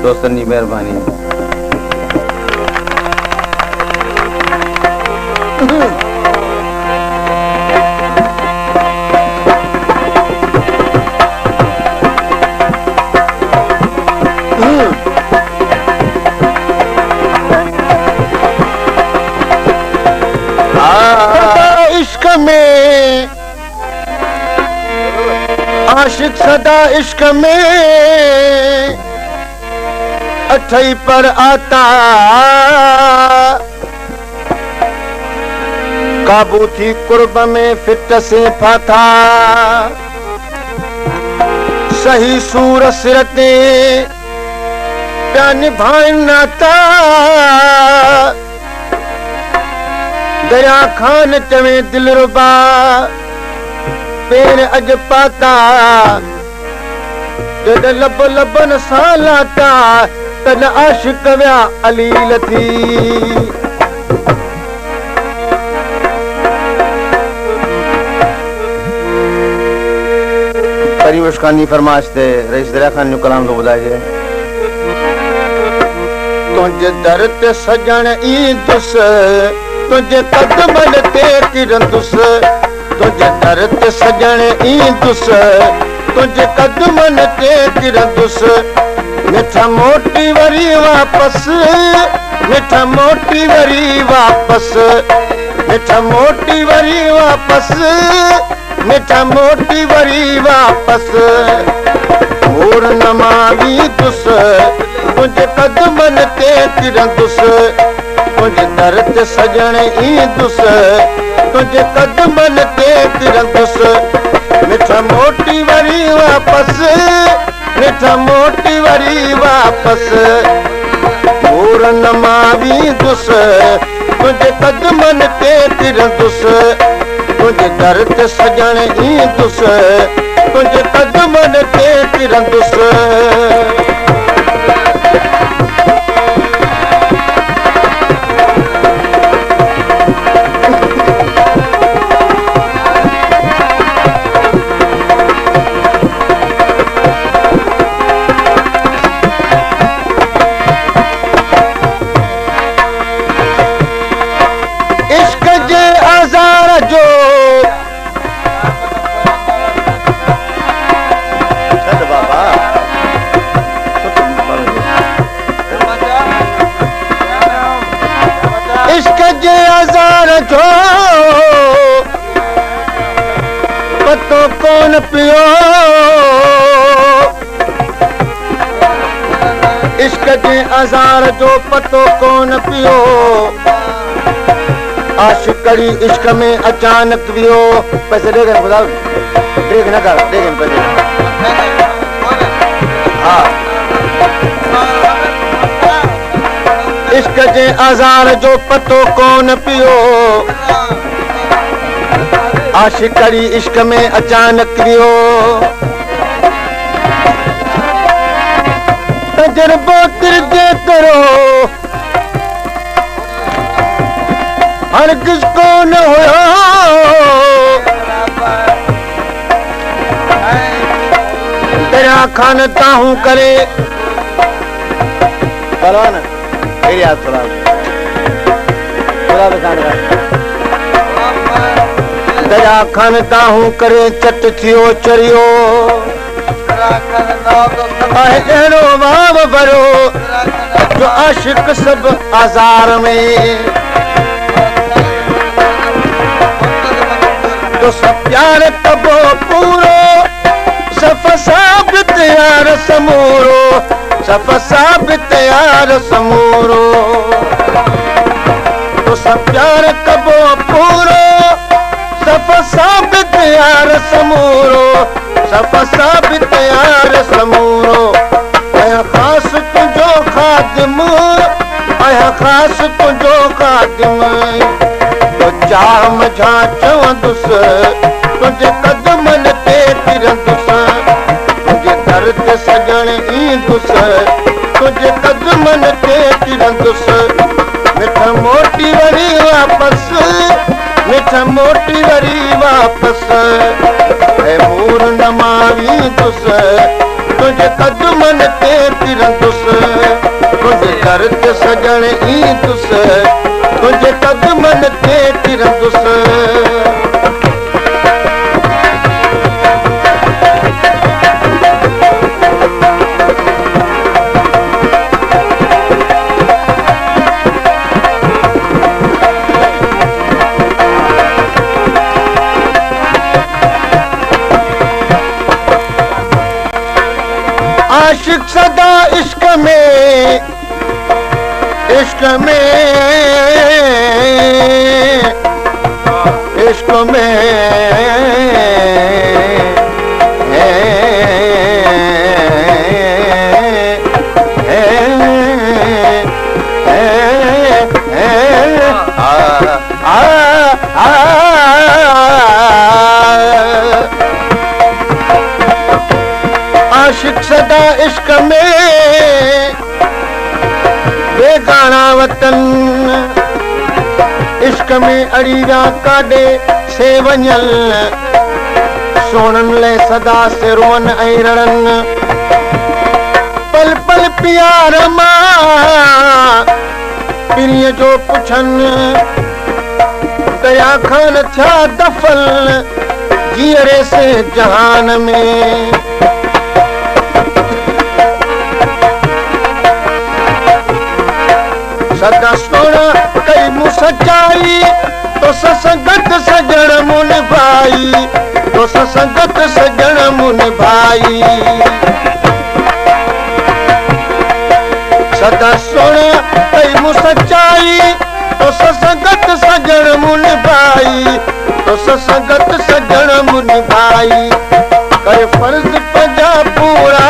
दोस्तन जी मेहरबानी। इश्क में आशिक सदा इश्क में अठई पर आता, काबू थी कुर्ब में फिट से फाथा, सही सूर सिरते प्या निभाइन नाता, दया खान चवे दिल रुबा पेर अज पाता, जद लब लबन सालाता तद आशिक व्या अलील थी। परिवेश खानी फरमाइश ते रईस दरिया खान नु कलाम तो बुधाइए। तुझे दर ते सजण ई दुस, तुझे कदमन ते किरंदुस, तुझे दर ते सजण ई दुस, तुझे कदमन ते किरंदुस, मिठा मोटी वरी वापस, मिठा मोटी वरी वापस, मिठा मोटी वरी वापस, मिठा मोटी वरी वापस, मोर नमावी दुस, तुझे कदमन ते किरंदुस, तुझे दर ते सजण ई दुस, तुझे कदमन ते किरंदुस, मिठा मोटी वरी वापस, मिठा मोटी वरी वापस, मोर नमावी दुस, तुझे कदमन ते किरंदुस, तुझे दर ते सजण ई दुस, तुझे कदमन ते किरंदुस। पतो कौन पियो इश्क जे अज़ार जो पतो कौन पियो, आशिकड़ी इश्क में अचानक वियो। पैसे देगा खुदा, देख न कर, देख पैसे। हाँ, इश्क जे अज़ार जो पतो कौन पियो, आशिकड़ी इश्क में अचानक वियो। तजर्बो तिरगे करो हर किसको न होया, तेरा खान ताहू करे बलवान मेरी हाथ थोड़ा दया खान ताहू करे चट थियो चरियो, अहिड़ो वाव भरो जो आशिक सब आज़ार में, तो सब प्यार तबो पूरो सफ़ साबित यार समूरो, सफ़ साबित यार समूरो, तो सब प्यार तबो पूरो सफ़ साबित यार समूरो, सफ़ साबित यार समूरो। आया खास तुझो खादिम, आया खास तुझो खादिम, तो चाह मझा चवंदुस, तुझे कदमन ते फिरंदुस, तुझे दर ते सजण ईंदुस, तुझे कदमन ते फिरंदुस, मिठा मोटी वरी वापस, मिठा मोटी वरी वापस, ऐ मोर नमावी दुस, तुझे कदमन ते फिरंदुस। दर ते सजण ई तुस तुंहिंजे कदमनि ते किरंदुसि आशिक सदा इश्क में इश्क में इश्क में आशिक सदा इश्क में बेगाना वतन इश्क में अड़ी विया काॾे से वञल सोणनि लाइ सदा से रोअनि ऐं रड़नि पल पल प्यार मां पिरीअ जो पुछनि दया खान थिया दफ़ल जीअरे से जहान में सदा सोना कई मूं सचाई तो संगत सजण मूं निभाई तो संगत सजण मूं निभाई सदा सोना कई मूं सचाई तो संगत सजण मूं निभाई तो संगत सजण मूं निभाई करे फर्ज पंहिंजा पूरा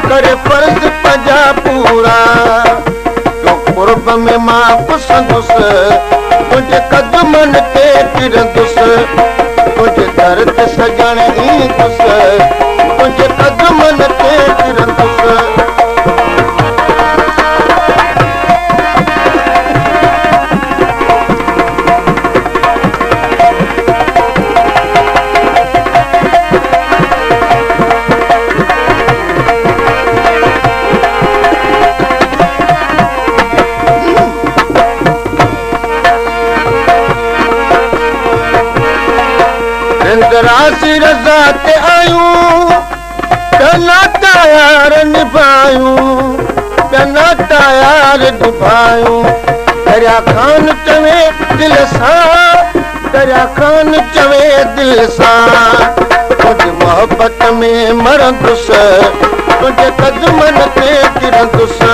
करे फर्ज पंहिंजा पूरा कुर्ब में मां पुसंदुसि तुंहिंजे कदमनि ते किरंदुसि तुंहिंजे दर ते सजण ईंदुसि तुंहिंजे कदमनि ते किरंदुसि रासी रज़ा ते आयूं प्याना तायार निभायूं प्याना तायार निभायूं दरिया खान चवे दिल सां दरिया खान चवे दिल सां तुंहिंजी मोहब्बत में मरंदुसि तुंहिंजे कदमनि ते किरंदुसि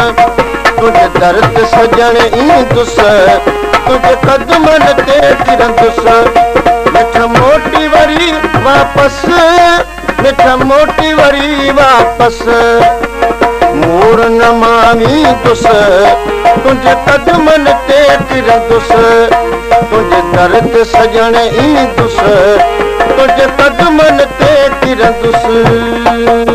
तुंहिंजे दर ते सजण ईंदुसि तुंहिंजे कदमनि ते किरंदुसि मिठ मोटी वरी वापस मिठ मोटी वरी वापस मूर न मांगींदुसि तुंहिंजे कदमनि ते किरंदुसि तुंहिंजे दर ते सजण ईंदुसि तुंहिंजे कदमनि ते किरंदुसि